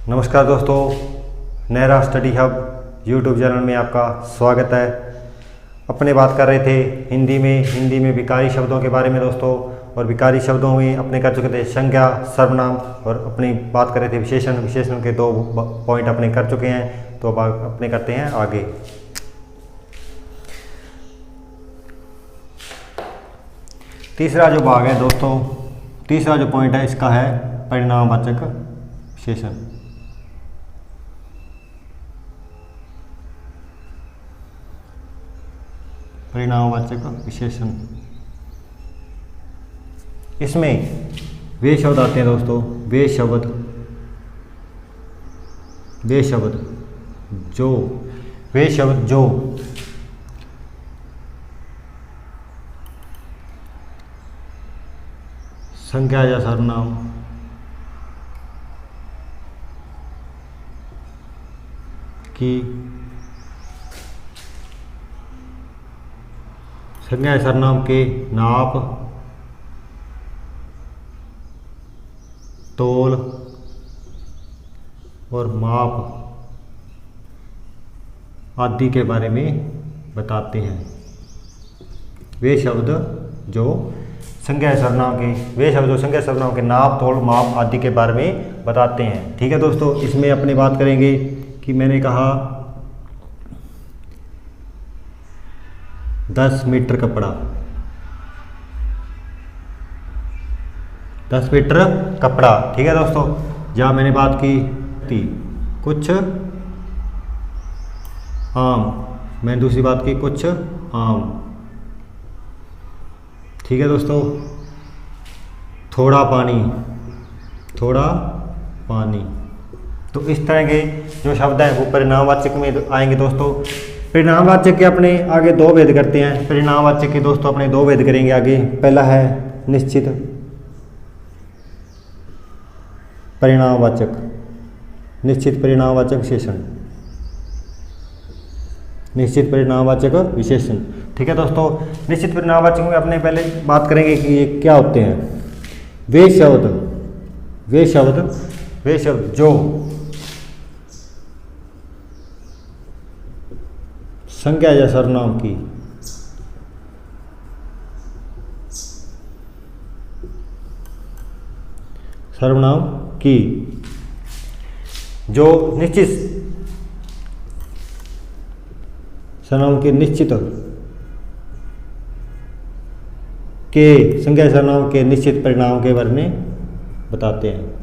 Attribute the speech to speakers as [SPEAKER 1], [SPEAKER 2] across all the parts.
[SPEAKER 1] नमस्कार दोस्तों, Nehra study hub YouTube channel में आपका स्वागत है। अपने बात कर रहे थे हिंदी में विकारी शब्दों के बारे में दोस्तों। और विकारी शब्दों में अपने कर चुके थे संज्ञा, सर्वनाम, और अपनी बात कर रहे थे विशेषण के 2 पॉइंट अपने कर चुके हैं। तो अब अपने करते हैं आगे। तीसरा जो भाग है दोस्तों, तीसरा जो पॉइंट है इसका है परिणामवाचक विशेषण। परिणामवाचक विशेषण, इसमें वे शब्द आते हैं दोस्तों, वे शब्द जो संज्ञा या सर्वनाम की संज्ञा या सर्वनाम के नाप, तोल और माप आदि के बारे में बताते हैं। वे शब्द जो संज्ञा या सर्वनाम के नाप, तोल, माप आदि के बारे में बताते हैं। ठीक है दोस्तों, इसमें अपनी बात करेंगे कि मैंने कहा 10 मीटर कपड़ा, 10 मीटर कपड़ा। ठीक है दोस्तों, जहाँ मैंने बात की थी कुछ आम, मैंने दूसरी बात की कुछ आम। ठीक है दोस्तों, थोड़ा पानी। तो इस तरह के जो शब्द हैं वो परिणामवाचक में आएंगे दोस्तों। परिणामवाचक के अपने आगे 2 भेद करते हैं। परिणामवाचक के दोस्तों अपने 2 भेद करेंगे आगे। पहला है निश्चित परिणामवाचक विशेषण, निश्चित परिणामवाचक विशेषण। ठीक है दोस्तों, निश्चित परिणामवाचक में अपने पहले बात करेंगे कि ये क्या होते हैं। वे शब्द जो संज्ञा या सर्वनाम की जो निश्चित सर्वनाम के निश्चित के संज्ञा सर्वनाम के निश्चित परिणाम के बारे में बताते हैं।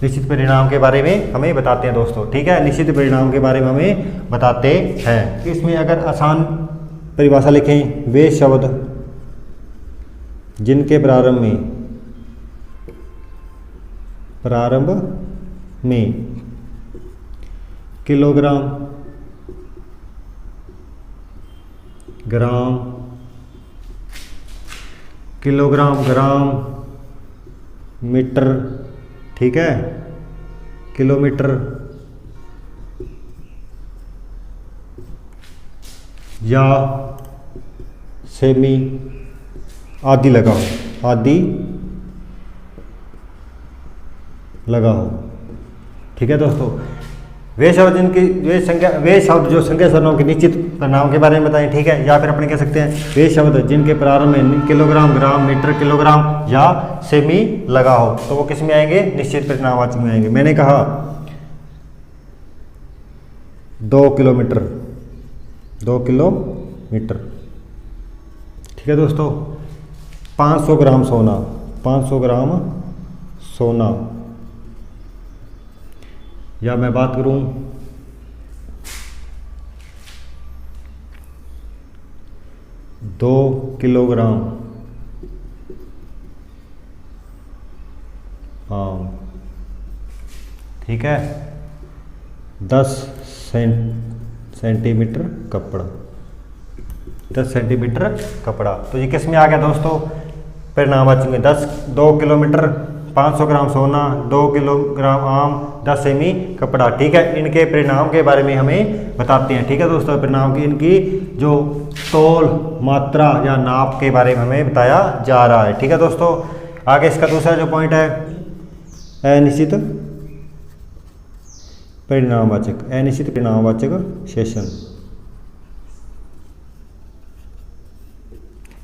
[SPEAKER 1] निश्चित परिणाम के बारे में हमें बताते हैं दोस्तों। ठीक है, निश्चित परिणाम के बारे में हमें बताते हैं। इसमें अगर आसान परिभाषा लिखें, वे शब्द जिनके प्रारंभ में किलोग्राम, ग्राम, मीटर, ठीक है, किलोमीटर या सेमी आदि लगाओ, ठीक है दोस्तों। वे शब्द जो संज्ञा सर्वनाम के निश्चित परिणाम के बारे में बताएं। ठीक है, या फिर अपने कह सकते हैं वे शब्द जिनके प्रारंभ में किलोग्राम, ग्राम, मीटर, किलोग्राम या सेमी लगा हो, तो वो किस में आएंगे? निश्चित परिणामवाचक में आएंगे। मैंने कहा 2 किलोमीटर, ठीक है दोस्तों। 500 ग्राम सोना, या मैं बात करूं 2 किलोग्राम आम, ठीक है, 10 सेंटीमीटर कपड़ा, 10 सेंटीमीटर कपड़ा। तो ये किस में आ गया दोस्तों? परिणामवाचक में। 2 किलोमीटर, 500 ग्राम सोना, 2 किलोग्राम आम, 10 सेमी कपड़ा। ठीक है, इनके परिणाम के बारे में हमें बताते हैं। ठीक है दोस्तों, परिणाम की इनकी जो तोल, मात्रा या नाप के बारे में हमें बताया जा रहा है। ठीक है दोस्तों, आगे इसका दूसरा जो पॉइंट है अनिश्चित परिणामवाचक, अनिश्चित परिणामवाचक विशेषण,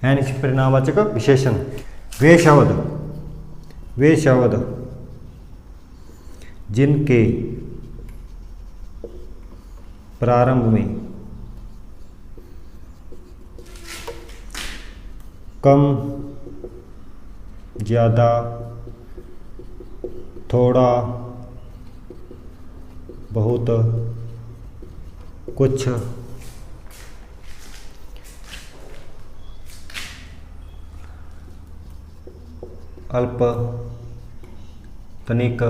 [SPEAKER 1] अनिश्चित परिणामवाचक विशेषण। वे शब्द जिनके प्रारंभ में कम, ज़्यादा, थोड़ा, बहुत, कुछ, अल्प, तनिक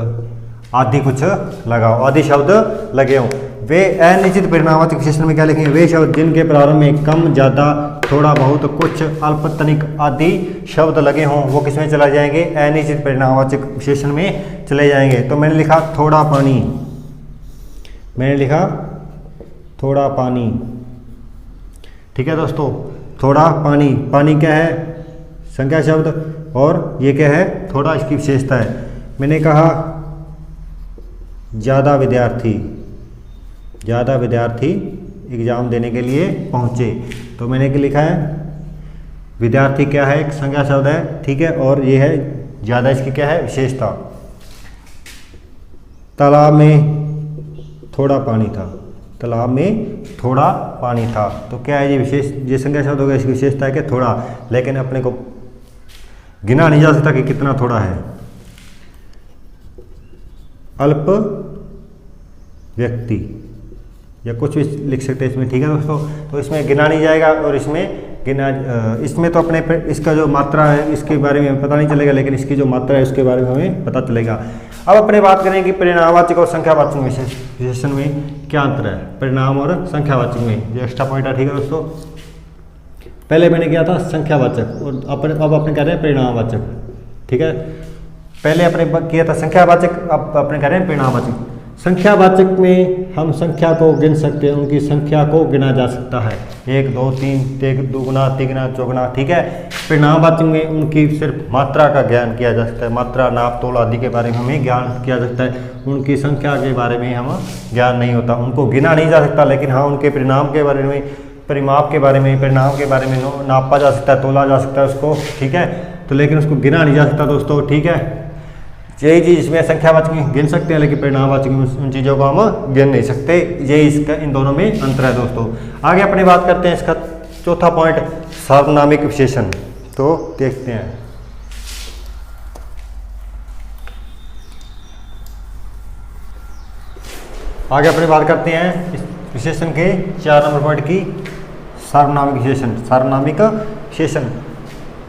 [SPEAKER 1] आदि कुछ लगाओ, आदि शब्द लगे हों। वे अनिश्चित परिणामवाचक विशेषण में क्या लिखेंगे? वे शब्द जिनके प्रारंभ में कम, ज़्यादा, थोड़ा, बहुत, कुछ, अल्प, तनिक आदि शब्द लगे हों वो किस में चला जाएंगे? अनिश्चित परिणामवाचक विशेषण में चले जाएंगे। तो मैंने लिखा थोड़ा पानी, मैंने लिखा थोड़ा पानी। ठीक है दोस्तों, थोड़ा पानी, पानी क्या है? संख्या शब्द, और ये क्या है? थोड़ा इसकी विशेषता है। मैंने कहा ज़्यादा विद्यार्थी, ज़्यादा विद्यार्थी एग्ज़ाम देने के लिए पहुँचे, तो मैंने क्या लिखा है? विद्यार्थी क्या है? एक संज्ञा शब्द है, ठीक है, और ये है ज़्यादा, इसकी क्या है? विशेषता। तालाब में थोड़ा पानी था, तालाब में थोड़ा पानी था, तो क्या है? ये विशेष, ये संज्ञा शब्द होगा, इसकी विशेषता है कि थोड़ा, लेकिन अपने को गिना नहीं जा सकता कि कितना थोड़ा है। अल्प व्यक्ति या कुछ भी लिख सकते हैं इसमें, ठीक है दोस्तों। तो इसमें गिना नहीं जाएगा, और इसमें तो अपने इसका जो मात्रा है इसके बारे में पता नहीं चलेगा, लेकिन इसकी जो मात्रा है उसके बारे में हमें पता चलेगा। अब अपने बात करें कि परिणामवाचक और संख्यावाचक विशेषण में क्या अंतर है? परिणाम और संख्यावाचक में जो एक्स्ट्रा पॉइंट है, ठीक है दोस्तों। पहले मैंने किया था संख्यावाचक, और अब अपने कह रहे हैं परिणामवाचक, ठीक है। पहले अपने किया था संख्यावाचक, अब अपने कह रहे हैं परिणामवाचक। संख्यावाचक में हम संख्या को गिन सकते हैं, उनकी संख्या को गिना जा सकता है, 1 2 3, 1 2 तिगुना चौगुना, ठीक है। परिणामवाचक में उनकी सिर्फ मात्रा का ज्ञान किया जा सकता है, मात्रा, नाप, तोल आदि के बारे में हमें ज्ञान किया जा सकता है, उनकी संख्या के बारे में हम ज्ञान नहीं होता, उनको गिना नहीं जा सकता, लेकिन हाँ उनके परिणाम के बारे में, परिमाप के बारे में, परिणाम के बारे में नापा जा सकता है, तोला जा सकता है उसको, ठीक है। तो लेकिन उसको गिना नहीं जा सकता दोस्तों, ठीक है। यही चीज़ इसमें संख्यावाचक में गिन सकते हैं, लेकिन परिणामवाचक में उन चीज़ों को हम गिन नहीं सकते। यही इसका इन दोनों में अंतर है दोस्तों। आगे अपनी बात करते हैं इसका चौथा पॉइंट, सार्वनामिक विशेषण। तो देखते हैं, आगे अपनी बात करते हैं इस विशेषण के 4 नंबर पॉइंट की, सार्वनामिक विशेषण। सार्वनामिक विशेषण,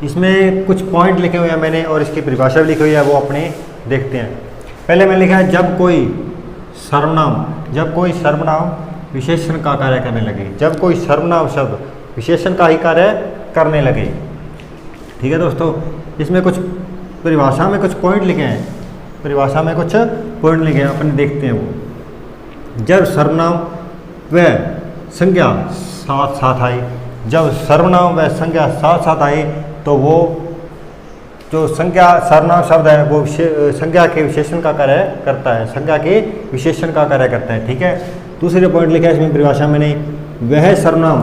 [SPEAKER 1] इसमें कुछ पॉइंट लिखे हुए हैं मैंने, और इसकी परिभाषा भी लिखी हुई है, वो अपने देखते हैं। पहले मैंने लिखा है जब कोई सर्वनाम विशेषण का कार्य करने लगे, जब कोई सर्वनाम शब्द विशेषण का ही कार्य करने लगे, ठीक है दोस्तों। इसमें कुछ परिभाषा में कुछ पॉइंट लिखे हैं, परिभाषा में कुछ पॉइंट लिखे हैं, अपने देखते हैं वो। जब सर्वनाम व संज्ञा साथ साथ आए, जब सर्वनाम व संज्ञा साथ साथ आए, तो वो जो संज्ञा सर्वनाम शब्द है वो संज्ञा के विशेषण का कार्य करता है, संज्ञा के विशेषण का कार्य करता है, ठीक है। दूसरे पॉइंट लिखा है इसमें परिभाषा मैंने, वह सर्वनाम,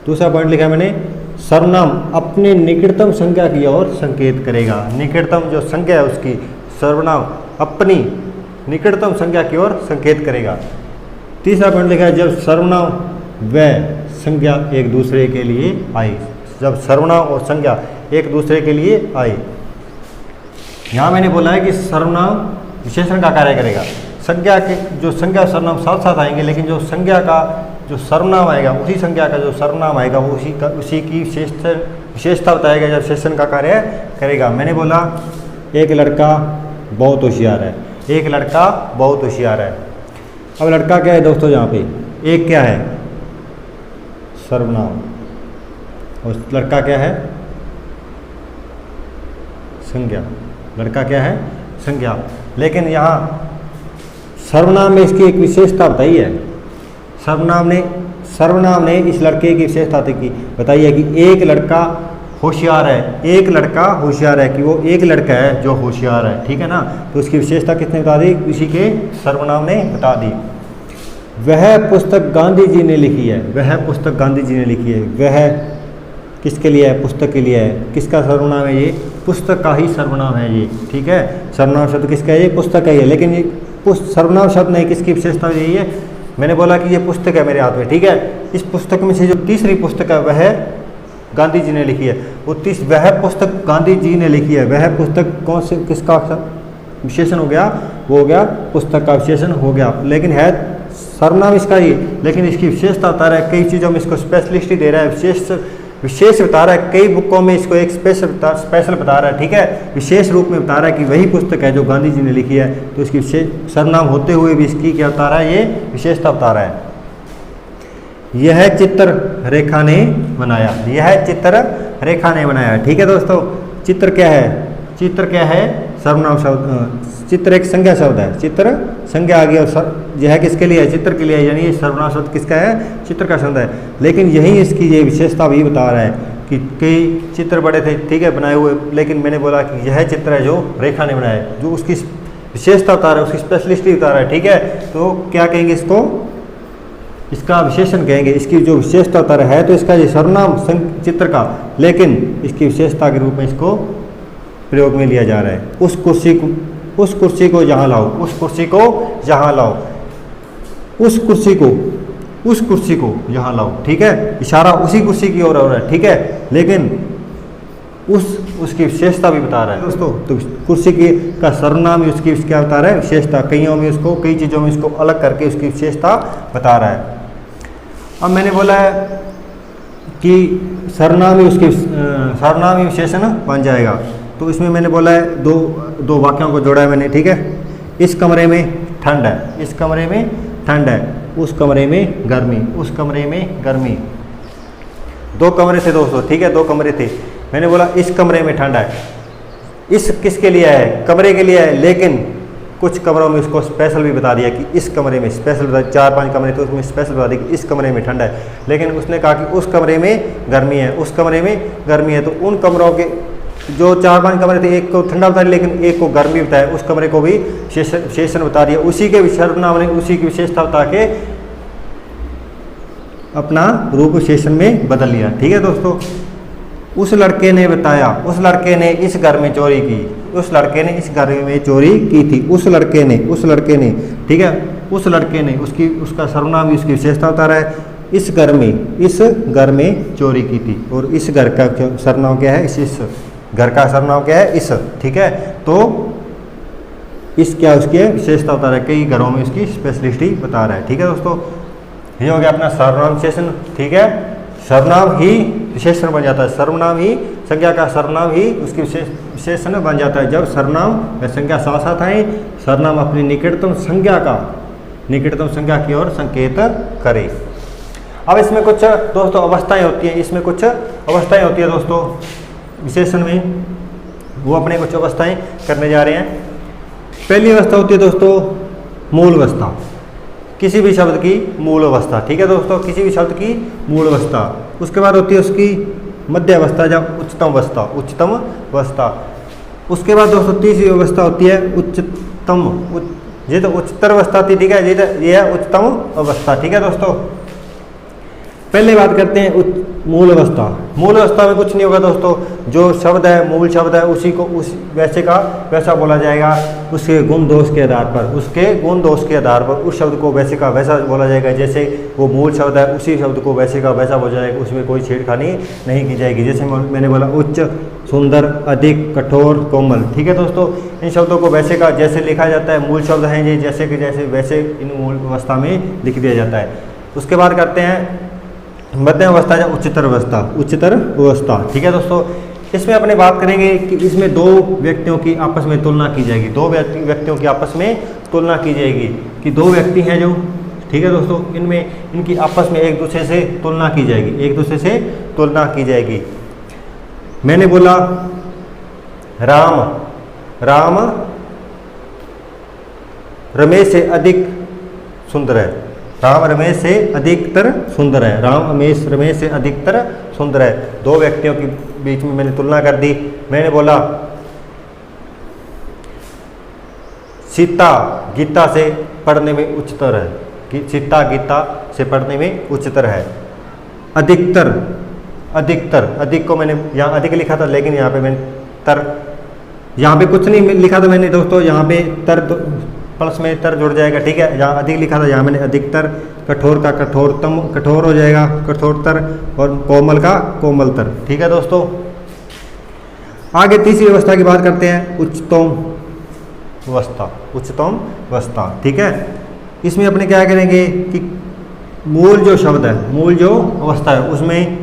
[SPEAKER 1] दूसरा पॉइंट लिखा है मैंने, सर्वनाम अपने निकटतम संज्ञा की ओर संकेत करेगा। निकटतम जो संज्ञा है उसकी, सर्वनाम अपनी निकटतम संज्ञा की ओर संकेत करेगा। तीसरा पॉइंट लिखा है जब सर्वनाम व संज्ञा एक दूसरे के लिए आए, जब सर्वनाम और संज्ञा एक दूसरे के लिए आए। यहाँ मैंने बोला है कि सर्वनाम विशेषण का कार्य करेगा, संज्ञा के जो संज्ञा सर्वनाम साथ साथ आएंगे, लेकिन जो संज्ञा का जो सर्वनाम आएगा, उसी संज्ञा का जो सर्वनाम आएगा वो उसी की विशेषता बताएगा, जब विशेषण का कार्य करेगा। मैंने बोला एक लड़का बहुत होशियार है, एक लड़का बहुत होशियार है। अब लड़का क्या है दोस्तों, यहाँ पे एक क्या है, सर्वनाम, और लड़का क्या है, संज्ञा। लड़का क्या है, संज्ञा। लेकिन यहाँ सर्वनाम में इसकी एक विशेषता बताई है, सर्वनाम ने इस लड़के की विशेषता की बताई है कि एक लड़का होशियार है, एक लड़का होशियार है, कि वो एक लड़का है जो होशियार है, ठीक है ना। तो उसकी विशेषता किसने बता दी, इसी के सर्वनाम ने बता दी। वह पुस्तक गांधी जी ने लिखी है, वह पुस्तक गांधी जी ने लिखी है, वह किसके लिए है, पुस्तक के लिए है। किसका सर्वनाम है ये, पुस्तक का ही सर्वनाम है ये, ठीक है। सर्वनाम शब्द किसका है, ये पुस्तक है ये, लेकिन ये सर्वनाम शब्द नहीं, किसकी विशेषता यही है, मैंने बोला कि ये पुस्तक है मेरे हाथ में, ठीक है। इस पुस्तक में से जो तीसरी पुस्तक है वह गांधी जी ने लिखी है, वो वह पुस्तक गांधी जी ने लिखी है, वह पुस्तक कौन से किसका विशेषण हो गया, वो हो गया पुस्तक का विशेषण हो गया, लेकिन है सर्वनाम इसका ही, लेकिन इसकी विशेषता बता रहा है, कई चीज़ों में इसको स्पेशलिस्ट दे रहा है, विशेष बता रहा है, कई बुकों में इसको एक स्पेशल बता रहा है, ठीक है। विशेष रूप में बता रहा है कि वही पुस्तक है जो गांधी जी ने लिखी है, तो इसकी सर्वनाम होते हुए भी इसकी क्या बता रहा है, ये विशेषता बता रहा है। यह चित्र रेखा ने बनाया, यह चित्र रेखा ने बनाया, ठीक है दोस्तों। चित्र क्या है, चित्र क्या है, सर्वनाम शब्द, चित्र एक संज्ञा शब्द है, चित्र संज्ञा आ गया, यह किसके लिए है, चित्र के लिए, यानी ये सर्वनाम शब्द किसका है, चित्र का शब्द है। लेकिन यही इसकी ये विशेषता भी बता रहा है कि कई चित्र बड़े थे, ठीक है, बनाए हुए, लेकिन मैंने बोला कि यह चित्र है जो रेखा ने बनाया है, जो उसकी विशेषता बता रहा है, उसकी स्पेशलिस्टी बता रहा है, ठीक है। तो क्या कहेंगे इसको, इसका विशेषण कहेंगे, इसकी जो विशेषता बता रहा है, तो इसका ये सर्वनाम चित्र का, लेकिन इसकी विशेषता के रूप में इसको प्रयोग में लिया जा रहा है। उस कुर्सी को यहाँ लाओ, उस कुर्सी को यहाँ लाओ, उस कुर्सी को यहाँ लाओ, ठीक है। इशारा उसी कुर्सी की ओर हो रहा है, ठीक है, लेकिन उसकी विशेषता भी बता रहा है दोस्तों। तो कुर्सी की का सर्वनाम उसकी क्या बता रहा है, विशेषता, कईयों में उसको, कई चीज़ों में उसको अलग करके उसकी विशेषता बता रहा है। अब मैंने बोला है कि सर्वनाम ही उसकी सर्वनाम ही विशेषण बन जाएगा, तो इसमें मैंने बोला है दो वाक्यों को जोड़ा है मैंने, ठीक है। इस कमरे में ठंड है, इस कमरे में ठंड है, उस कमरे में गर्मी, उस कमरे में गर्मी। दो कमरे थे दोस्तों, ठीक है, दो कमरे थे। मैंने बोला इस कमरे में ठंड है, इस किसके लिए है, कमरे के लिए है, लेकिन कुछ कमरों में उसको स्पेशल भी बता दिया कि इस कमरे में स्पेशल बता, 4-5 कमरे थे उसमें स्पेशल बता दिया कि इस कमरे में ठंड है, लेकिन उसने कहा कि उस कमरे में गर्मी है, उस कमरे में गर्मी है। तो उन कमरों के जो 4-5 कमरे थे, एक को ठंडा बता दिया, लेकिन एक को गर्मी बताया, उस कमरे को भी विशेषण बता दिया, उसी के सर्वनाम ने उसी की विशेषता बता के अपना रूप विशेषण में बदल लिया, ठीक है दोस्तों। उस लड़के ने बताया, उस लड़के ने इस घर में चोरी की, उस लड़के ने इस घर में चोरी की थी, उस लड़के ने, ठीक है, उस लड़के ने, उसका सर्वनाम भी उसकी विशेषता बता रहा है। इस घर में चोरी की थी, और इस घर का सर्वनाम क्या है, इस घर का सर्वनाम क्या है, इस, ठीक है। तो इस क्या उसकी विशेषता बता रहा है, कई घरों में उसकी स्पेशलिस्टी बता रहा है, ठीक है दोस्तों। ये हो गया अपना सर्वनाम विशेषण, ठीक है। सर्वनाम ही विशेषण बन जाता है, सर्वनाम ही संज्ञा का सर्वनाम ही उसकी विशेषण बन जाता है जब सर्वनाम व संज्ञा साथ साथ आए, सर्वनाम अपनी निकटतम संज्ञा की ओर संकेत करे। अब इसमें कुछ दोस्तों अवस्थाएं होती हैं, इसमें कुछ अवस्थाएं होती है दोस्तों विशेषण में, वो अपने कुछ अवस्थाएं करने जा रहे हैं। पहली अवस्था होती है दोस्तों मूल अवस्था, किसी भी शब्द की मूल अवस्था, ठीक है दोस्तों, किसी भी शब्द की मूल अवस्था। उसके बाद होती है उसकी मध्य अवस्था या उच्चतम अवस्था। उसके बाद दोस्तों तीसरी अवस्था होती है ये तो उच्चतर अवस्था थी, ठीक है, ये है उच्चतम अवस्था, ठीक है दोस्तों। पहले बात करते हैं मूल अवस्था। मूल अवस्था में कुछ नहीं होगा दोस्तों, जो शब्द है मूल शब्द है उसी को वैसे का वैसा बोला जाएगा, उसके गुण दोष के आधार पर उस शब्द को वैसे का वैसा बोला जाएगा, जैसे वो मूल शब्द है उसी शब्द को वैसे का वैसा बोला जाएगा, उसमें कोई छेड़खानी नहीं की जाएगी। जैसे मैंने बोला उच्च, सुंदर, अधिक, कठोर, कोमल, ठीक है दोस्तों। इन शब्दों को वैसे का जैसे लिखा जाता है, मूल शब्द हैं ये जैसे कि जैसे वैसे इन मूल अवस्था में लिख दिया जाता है। उसके बाद करते हैं मध्यम अवस्था या उच्चतर अवस्था, ठीक है दोस्तों। इसमें अपने बात करेंगे कि इसमें दो व्यक्तियों की आपस में तुलना की जाएगी, दो व्यक्तियों की आपस में तुलना की जाएगी कि दो व्यक्ति हैं जो, ठीक है दोस्तों, इनकी आपस में एक दूसरे से तुलना की जाएगी, मैंने बोला राम रमेश से अधिक सुंदर है, राम रमेश से अधिकतर सुंदर है, रमेश से अधिकतर सुंदर है। दो व्यक्तियों की बीच में मैंने तुलना कर दी। मैंने बोला सीता गीता से पढ़ने में उच्चतर है, कि सीता गीता से पढ़ने में उच्चतर है। अधिकतर, अधिकतर, अधिक को मैंने यहाँ अधिक लिखा था, लेकिन यहाँ पे मैंने तर, यहाँ पे कुछ नहीं लिखा था मैंने दोस्तों, यहाँ पे तर प्लस में तर जुड़ जाएगा, ठीक है। जहाँ अधिक लिखा था यहाँ मैंने अधिकतर, कठोर का कठोरतम, कठोर हो जाएगा कठोरतर, और कोमल का कोमलतर, ठीक है दोस्तों। आगे तीसरी अवस्था की बात करते हैं, उच्चतम अवस्था, उच्चतम अवस्था, ठीक है। इसमें अपने क्या करेंगे कि मूल जो शब्द है, मूल जो अवस्था है उसमें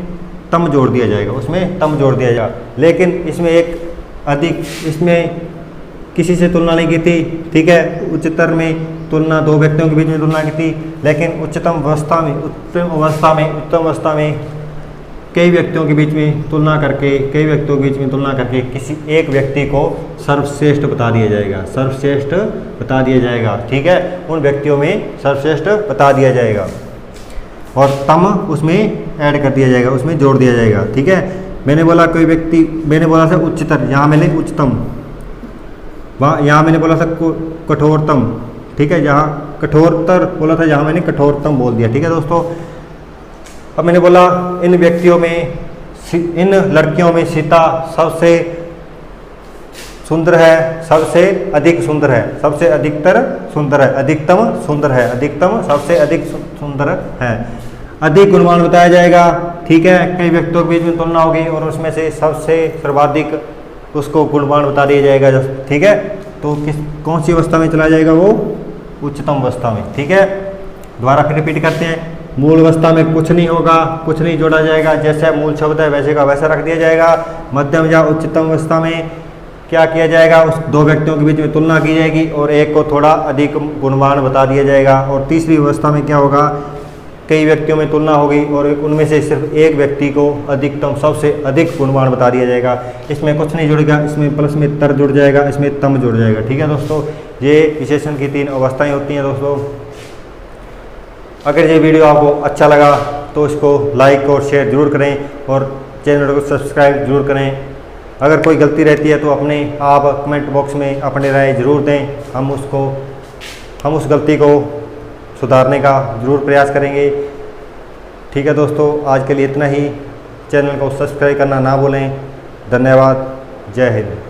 [SPEAKER 1] तम जोड़ दिया जाएगा, उसमें तम जोड़ दिया जाएगा। लेकिन इसमें एक अधिक, इसमें किसी से तुलना नहीं की थी, ठीक है। उच्चतर में तुलना दो व्यक्तियों के बीच में तुलना की थी, लेकिन उच्चतम अवस्था में, उत्तम अवस्था में कई व्यक्तियों के बीच में तुलना करके, कई व्यक्तियों के बीच में तुलना करके किसी एक व्यक्ति को सर्वश्रेष्ठ बता दिया जाएगा, सर्वश्रेष्ठ बता दिया जाएगा, ठीक है। उन व्यक्तियों में सर्वश्रेष्ठ बता दिया जाएगा और तम उसमें ऐड कर दिया जाएगा, उसमें जोड़ दिया जाएगा, ठीक है। मैंने बोला कोई व्यक्ति, मैंने बोला था उच्चतर, यहाँ मैंने उच्चतम, वहाँ यहाँ मैंने बोला था कठोरतम, ठीक है। जहाँ कठोरतर बोला था, यहाँ मैंने कठोरतम बोल दिया, ठीक है दोस्तों। अब मैंने बोला इन व्यक्तियों में, इन लड़कियों में सीता सबसे सुंदर है, सबसे अधिक सुंदर है, सबसे अधिकतर सुंदर है, अधिकतम सुंदर है, अधिकतम सबसे अधिक सुंदर है। अधिक गुणवान बताया जाएगा, ठीक है। कई व्यक्तियों के बीच में तुलना होगी और उसमें से सबसे सर्वाधिक उसको गुणवान बता दिया जाएगा, ठीक है। तो कौन सी अवस्था में चला जाएगा वो? उच्चतम अवस्था में, ठीक है। दोबारा फिर रिपीट करते हैं। मूल अवस्था में कुछ नहीं होगा, कुछ नहीं जोड़ा जाएगा, जैसे मूल शब्द है वैसे का वैसा रख दिया जाएगा। मध्यम या उच्चतम अवस्था में क्या किया जाएगा? उस दो व्यक्तियों के बीच में तुलना की जाएगी और एक को थोड़ा अधिक गुणवान बता दिया जाएगा। और तीसरी अवस्था में क्या होगा? कई व्यक्तियों में तुलना होगी और उनमें से सिर्फ एक व्यक्ति को अधिकतम, सबसे अधिक गुणवान बता दिया जाएगा। इसमें कुछ नहीं जुड़ेगा, इसमें प्लस में तर जुड़ जाएगा, इसमें तम जुड़ जाएगा, ठीक है दोस्तों। ये विशेषण की 3 अवस्थाएं होती हैं दोस्तों। अगर ये वीडियो आपको अच्छा लगा तो इसको लाइक और शेयर जरूर करें और चैनल को सब्सक्राइब जरूर करें। अगर कोई गलती रहती है तो अपने आप कमेंट बॉक्स में अपनी राय जरूर दें, हम उस गलती को सुधारने का जरूर प्रयास करेंगे, ठीक है दोस्तों। आज के लिए इतना ही। चैनल को सब्सक्राइब करना ना भूलें। धन्यवाद। जय हिंद।